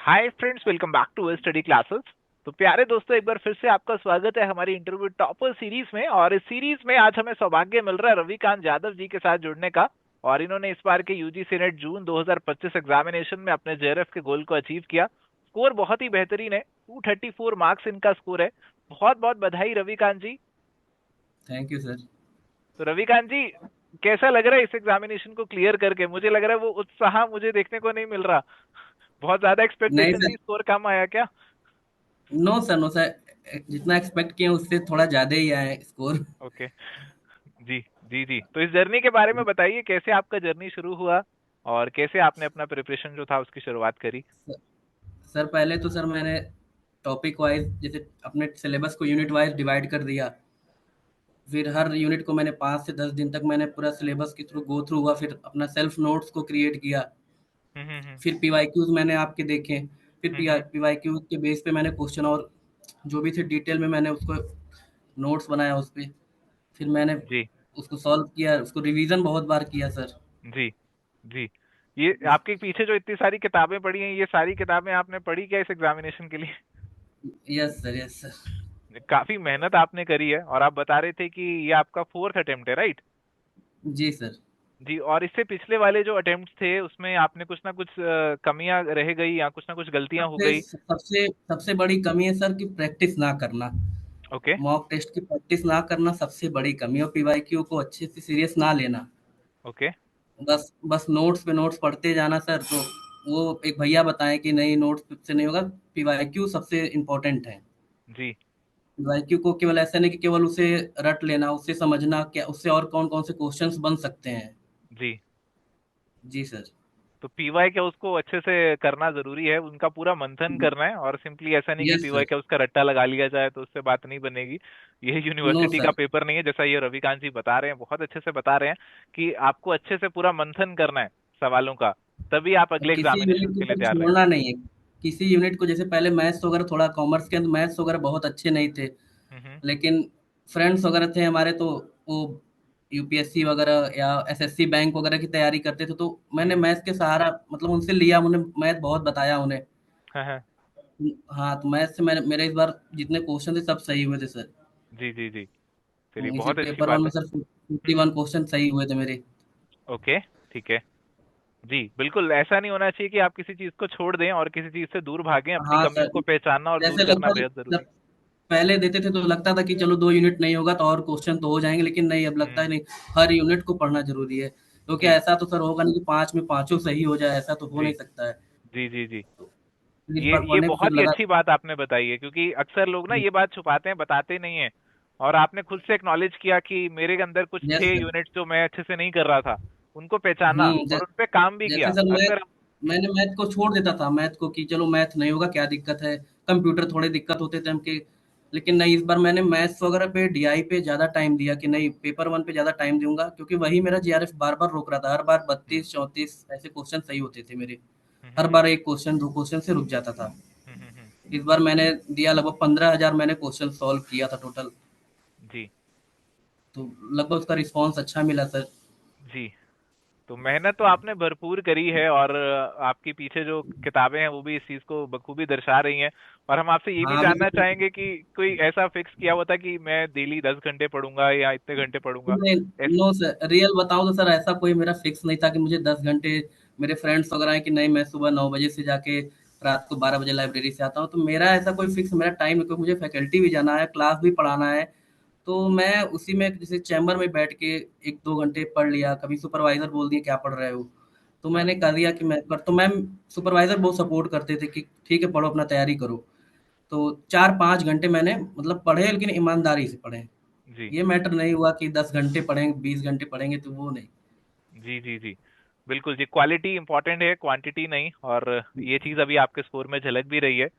Hi friends, welcome back to study classes. तो प्यारे दोस्तों, एक बार फिर से आपका स्वागत है हमारी इंटरव्यू टॉपर सीरीज में। और इस सीरीज में आज हमें सौभाग्य मिल रहा है रविकांत यादव जी के साथ जुड़ने का। और इन्होंने इस बार के यूजीसी नेट जून 2025 एग्जामिनेशन में अपने जेआरएफ के गोल को अचीव किया। स्कोर बहुत ही बेहतरीन है, 234 मार्क्स इनका स्कोर है। बहुत बहुत बधाई Ravikant ji. Thank you sir. तो रविकांत जी, कैसा लग रहा है इस एग्जामिनेशन को क्लियर करके? मुझे लग रहा है वो उत्साह मुझे देखने को नहीं मिल रहा। बहुत ज्यादा नहीं एक्सपेक्टेशन थी, सर, स्कोर कम आया क्या? नो सर, नो सर, जितना एक्सपेक्ट किए उससे थोड़ा ज्यादा ही आया है स्कोर। ओके। जी जी जी, तो इस जर्नी के बारे में बताइए, कैसे आपका जर्नी शुरू हुआ और कैसे आपने अपना प्रिपरेशन जो था उसकी शुरुआत करी? सर पहले तो सर मैंने टॉपिक वाइज जैसे अपने सिलेबस को यूनिट वाइज डिवाइड कर दिया। फिर हर यूनिट को मैंने 5 से 10 दिन तक मैंने पूरा सिलेबस के थ्रू गो थ्रू हुआ, फिर अपना सेल्फ नोट्स को क्रिएट किया। हम्म। फिर पीवाईक्यूज मैंने आपके देखे। फिर हम्म। पीवाईक्यूज के बेस पे मैंने क्वेश्चन और जो भी थे डिटेल में मैंने उसको नोट्स बनाया उस पे। फिर मैंने जी उसको सॉल्व किया, उसको रिवीजन बहुत बार किया सर। जी जी। ये आपके पीछे जो इतनी सारी किताबें पढ़ी हैं, ये सारी किताबें आपने पढ़ी क्या इस एग्जामिनेशन के लिए? Yes sir, yes sir. काफी मेहनत आपने करी है, और आप बता रहे थे कि ये आपका फोर्थ अटेम्प्ट है, राइट? जी सर। जी, और इससे पिछले वाले जो अटेम्प्ट थे उसमें आपने कुछ ना कुछ कमियां रह गई या कुछ ना कुछ गलतियां हो सबसे गई? सबसे सबसे बड़ी कमी है सर कि प्रैक्टिस ना करना। ओके। मॉक टेस्ट की प्रैक्टिस ना करना सबसे बड़ी कमी है, और पीवाईक्यू को अच्छे से सीरियस ना लेना। ओके। बस बस नोट्स पे नोट्स पढ़ते जाना सर। तो वो एक भैया बताएं कि नहीं, नोट्स से नहीं होगा, पीवाईक्यू सबसे इम्पोर्टेंट है। जी पीवाईक्यू को केवल ऐसा नहीं कि केवल उसे रट लेना, उससे समझना क्या उससे और कौन कौन से क्वेश्चंस बन सकते हैं। जी। जी सर। तो पीवाई क्या उसको अच्छे से करना जरूरी है, उनका पूरा मंथन करना है। और सिंपली ऐसा नहीं कि यस पीवाई सर। क्या उसका रट्टा लगा लिया जाए तो उससे बात नहीं बनेगी। ये नो यूनिवर्सिटी का सर। पेपर नहीं है, जैसा ये रविकांत जी बता रहे हैं, बहुत अच्छे से बता रहे हैं कि आपको अच्छे से पूरा मंथन करना है सवालों का, तभी आप और अगले किसी एग्जामिनेशन यूनिट को के लिए सर तैयार रहें। छोड़ना नहीं है। किसी यूनिट को, जैसे पहले मैथ्स वगैरह, थोड़ा कॉमर्स के अंदर मैथ्स वगैरह बहुत अच्छे नहीं थे। हम्म। लेकिन फ्रेंड्स वगैरह थे हमारे, तो वो यूपीएससी वगैरह या एसएससी बैंक वगैरह की तैयारी करते थे, तो मैंने जी। मैथ्स के सहारा मतलब उनसे लिया, उन्हें मैथ बहुत बताया उन्हें। हाँ हाँ। हाँ, तो मैथ से मेरे इस बार जितने क्वेश्चन थे सब सही हुए थे सर। जी जी जी। चलिए, इसी बहुत अच्छी पेपर वन बात में है। सर 51 क्वेश्चन सही हुए थे मेरे। ओके। ठीक है। जी बिल्कुल, ऐसा नहीं होना चाहिए कि आप किसी चीज को छोड़ दें और किसी चीज से दूर भागें। अपनी हाँ कमियों सर। को पहचानना और दूर जैसे करना लगता था, बेहद जरूरी जब पहले देते थे तो लगता था कि चलो 2 यूनिट नहीं होगा तो और क्वेश्चन तो हो जाएंगे, लेकिन नहीं, अब है। लगता है नहीं, हर यूनिट को पढ़ना जरूरी है। तो क्या जी ऐसा तो सर होगा नहीं कि 5 में 5 सही हो जाए, ऐसा तो हो जी नहीं सकता है। जी जी जी। तो इस बार ये पढ़ने को फिर बहुत ही लगा। अच्छी बात आपने बताई है, क्योंकि अक्सर लोग ना ये बात छुपाते हैं, बताते नहीं है। और आपने खुद से एक्नॉलेज किया कि मेरे अंदर कुछ यस थे सर। यूनिट्स जो मैं अच्छे से नहीं कर रहा था, उनको पहचाना और उन पे काम भी जैसे किया। सर अक्सर हम। मैंने मैथ को छोड़ देता था, मैथ को कि चलो मैथ नहीं होगा, क्या दिक्कत है। कंप्यूटर थोड़े दिक्कत होते थे हमके। लेकिन नहीं, इस बार मैंने मैथ्स वगैरह पे डीआई पे ज्यादा टाइम दिया कि नहीं, पेपर वन पे ज्यादा टाइम दूंगा, क्योंकि वही मेरा जीआरएफ बार बार रोक रहा था। हर बार हम्म 32 34 ऐसे क्वेश्चन सही होते थे मेरे। हम्म हर हम्म बार एक क्वेश्चन 2 क्वेश्चन से रुक जाता था। हम्म हम्म, हम्म, इस बार मैंने दिया लगभग 15,000 मैंने क्वेश्चन सॉल्व किया था टोटल। जी तो लगभग उसका रिस्पॉन्स अच्छा मिला सर। जी। तो मेहनत तो आपने भरपूर करी है, और आपके पीछे जो किताबें हैं वो भी इस चीज को बखूबी दर्शा रही हैं। और हम आपसे ये भी हाँ, अभी जानना सर चाहेंगे कि कोई ऐसा फिक्स किया हुआ था कि मैं डेली 10 घंटे पढ़ूंगा या इतने घंटे पढ़ूंगा? नहीं, नो सर, रियल बताऊं तो सर ऐसा कोई मेरा फिक्स नहीं था कि मुझे 10 घंटे। मेरे फ्रेंड्स वगैरह हैं कि नहीं, मैं सुबह 9 बजे से जाके रात को 12 बजे लाइब्रेरी से आता हूँ, तो मेरा ऐसा कोई फिक्स मेरा टाइम है, क्योंकि मुझे फैकल्टी भी जाना है, क्लास भी पढ़ाना है। तो मैं उसी में जैसे चैम्बर में बैठ के 1 2 घंटे पढ़ लिया, कभी सुपरवाइजर बोल दिए क्या पढ़ रहे हो, तो हाँ। मैंने कर दिया कि मैं पर, तो मैम सुपरवाइजर बहुत सपोर्ट करते थे कि ठीक है पढ़ो, अपना तैयारी करो। तो 4 5 घंटे मैंने मतलब पढ़े, लेकिन ईमानदारी से पढ़े। जी ये मैटर नहीं हुआ कि 10 घंटे पढ़ेंगे 20 घंटे पढ़ेंगे, तो वो नहीं। जी जी जी। बिल्कुल जी, क्वालिटी इंपॉर्टेंट है, क्वांटिटी नहीं। और ये चीज अभी आपके स्कोर में झलक भी रही है।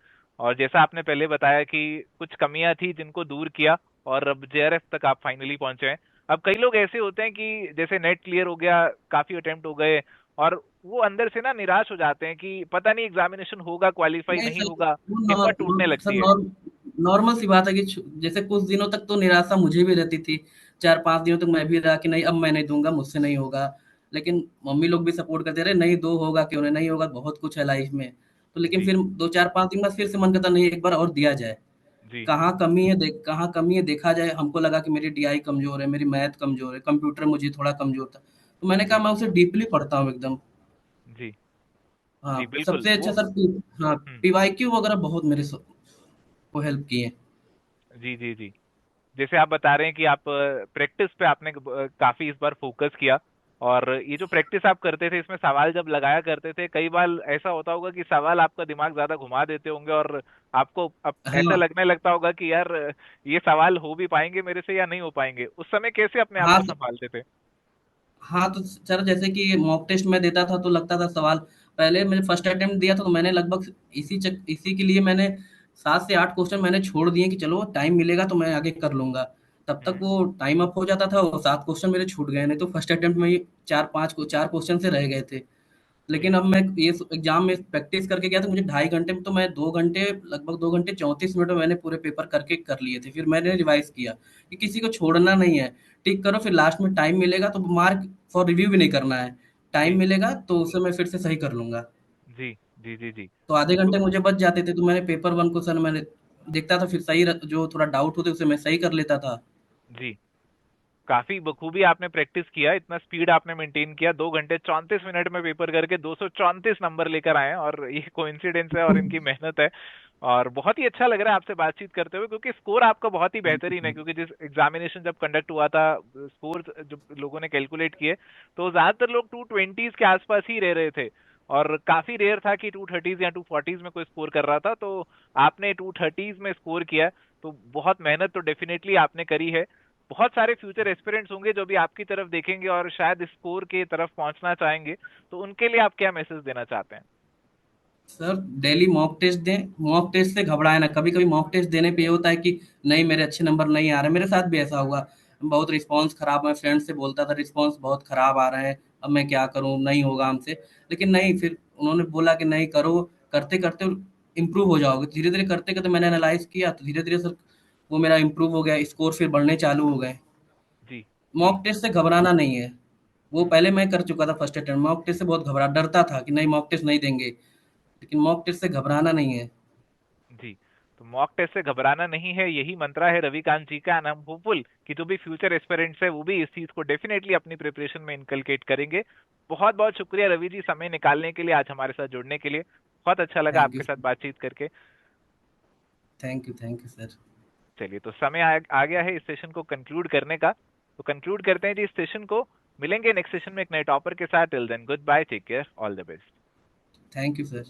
और जैसा आपने पहले बताया कि कुछ कमियां थी जिनको दूर किया, और अब जेआरएफ तक आप फाइनली पहुंचे हैं। अब कई लोग ऐसे होते हैं कि जैसे नेट क्लियर हो गया, काफी अटेम्प्ट हो गए, और वो अंदर से ना निराश हो जाते हैं कि पता नहीं एग्जामिनेशन होगा, क्वालिफाई नहीं नहीं सर, होगा। वो हिम्मत टूटने सर लगती है। नॉर्मल सी बात है कि जैसे कुछ दिनों तक तो निराशा मुझे भी रहती थी। 4 5 दिनों तक मैं भी रहा कि नहीं, अब मैं नहीं दूंगा, मुझसे नहीं होगा। लेकिन मम्मी लोग भी सपोर्ट करते रहे, नहीं दो, होगा क्यों नहीं, नहीं होगा, बहुत कुछ है लाइफ में। तो लेकिन जी फिर 2-4-5 दिन बाद फिर से मन करता नहीं एक बार और दिया जाए। जी कहाँ कमी है देखा जाए। हमको लगा कि मेरी डीआई कमज़ोर है, मेरी मैथ कमज़ोर है, कंप्यूटर मुझे थोड़ा कमज़ोर था। तो मैंने कहा जी मैं उसे डीपली पढ़ता हूँ एकदम। जी जी हाँ, बिल्कुल सबसे वो। अच्छा सर पी हाँ, हम्म। पीवाईक्यू वगैरह बहुत मेरे को हेल्प किए। जी जी जी। जैसे आप बता रहे हैं कि आप प्रैक्टिस पे आपने काफी इस बार फोकस किया, और ये जो प्रैक्टिस आप करते थे इसमें सवाल जब लगाया करते थे, कई बार ऐसा होता होगा कि सवाल आपका दिमाग ज्यादा घुमा देते होंगे, और आपको अब ऐसा हाँ, लगने लगता होगा कि यार ये सवाल हो भी पाएंगे मेरे से या नहीं हो पाएंगे। उस समय कैसे अपने आप हाँ, को संभालते थे? हाँ, तो सर जैसे कि मॉक टेस्ट मैं देता था तो लगता था सवाल पहले मैंने फर्स्ट अटेम्प्ट दिया था तो मैंने लगभग इसी के लिए मैंने 7 से 8 क्वेश्चन मैंने छोड़ दिए कि चलो टाइम मिलेगा तो मैं आगे कर लूँगा। तब तक हम्म। वो टाइम अप हो जाता था और 7 क्वेश्चन मेरे छूट गए, नहीं तो फर्स्ट अटेम्प्ट में ही 4 क्वेश्चन से रह गए थे। जी लेकिन अब मैं ये एग्जाम में प्रैक्टिस करके गया तो मुझे 2.5 घंटे में तो मैं 2 घंटे लगभग 2 घंटे 34 मिनट में मैंने पूरे पेपर करके कर लिए थे। फिर मैंने रिवाइज किया कि किसी को छोड़ना नहीं है, टिक करो, फिर लास्ट में टाइम मिलेगा तो मार्क फॉर रिव्यू भी नहीं करना है। टाइम जी मिलेगा तो उसे मैं फिर से सही कर लूंगा। जी जी जी जी। तो आधे तो घंटे मुझे बच जाते थे तो मैंने पेपर वन को सर मैंने देखता था, फिर जो थोड़ा डाउट होते उसे मैं सही कर लेता था। जी काफी बखूबी आपने प्रैक्टिस किया, इतना स्पीड आपने मेंटेन किया, 2 घंटे 34 मिनट में पेपर करके 234 नंबर लेकर आए हैं, और ये कोइंसिडेंस है और इनकी मेहनत है। और बहुत ही अच्छा लग रहा है आपसे बातचीत करते हुए, क्योंकि स्कोर आपका बहुत ही थैंक बेहतरीन है, यू। क्योंकि जिस एग्जामिनेशन जब कंडक्ट हुआ था, स्कोर जो लोगों ने कैलकुलेट किए, तो ज्यादातर लोग 220s के आसपास ही रह रहे थे, और काफी रेयर था कि 230s या 240s में कोई स्कोर कर रहा था। तो आपने 230s में स्कोर किया, तो बहुत मेहनत तो डेफिनेटली आपने करी है। बहुत सारे फ्यूचर एस्पिरेंट्स होंगे जो भी आपकी तरफ देखेंगे और शायद स्कोर के तरफ पहुंचना चाहेंगे, तो उनके लिए आप क्या मैसेज देना चाहते हैं? सर डेली मॉक टेस्ट दें, मॉक टेस्ट से घबराए ना। कभी कभी मॉक टेस्ट देने पे ये होता है कि नहीं मेरे अच्छे नंबर नहीं आ रहे, मेरे साथ भी ऐसा हुआ। बहुत रिस्पांस खराब, मैं फ्रेंड से बोलता था रिस्पांस बहुत खराब आ रहे हैं, अब मैं क्या करूं, नहीं होगा हमसे। लेकिन नहीं, फिर उन्होंने बोला कि नहीं करो, करते करते इम्प्रूव हो जाओगे। धीरे धीरे करते करते मैंने एनालाइज किया तो धीरे धीरे सर वो मेरा इम्प्रूव हो गया, स्कोर फिर बढ़ने चालू हो गए। जी जी। मॉक टेस्ट से घबराना नहीं है। वो हम्म। पहले मैं कर चुका था फर्स्ट अटेम्प्ट, मॉक टेस्ट से बहुत घबरा डरता था कि नहीं मॉक टेस्ट नहीं देंगे, लेकिन मॉक टेस्ट से घबराना नहीं है। जी। तो मॉक टेस्ट से घबराना नहीं है, यही मंत्रा है रविकांत जी का, एंड आई एम होपफुल कि जो भी फ्यूचर एस्पिरेंट्स है वो भी इस चीज को डेफिनेटली अपनी प्रिपरेशन में इनकलकेट करेंगे। बहुत बहुत शुक्रिया रवि जी, समय निकालने के लिए, आज हमारे साथ जुड़ने के लिए। बहुत अच्छा लगा थैंक यू आपके साथ सर। बातचीत करके। Thank you sir. चलिए, तो समय आ गया है इस सेशन को कंक्लूड करने का। तो कंक्लूड करते हैं जी इस सेशन को। मिलेंगे नेक्स्ट सेशन में एक नए टॉपर के साथ। Till then goodbye, take care, all the best. Thank you sir.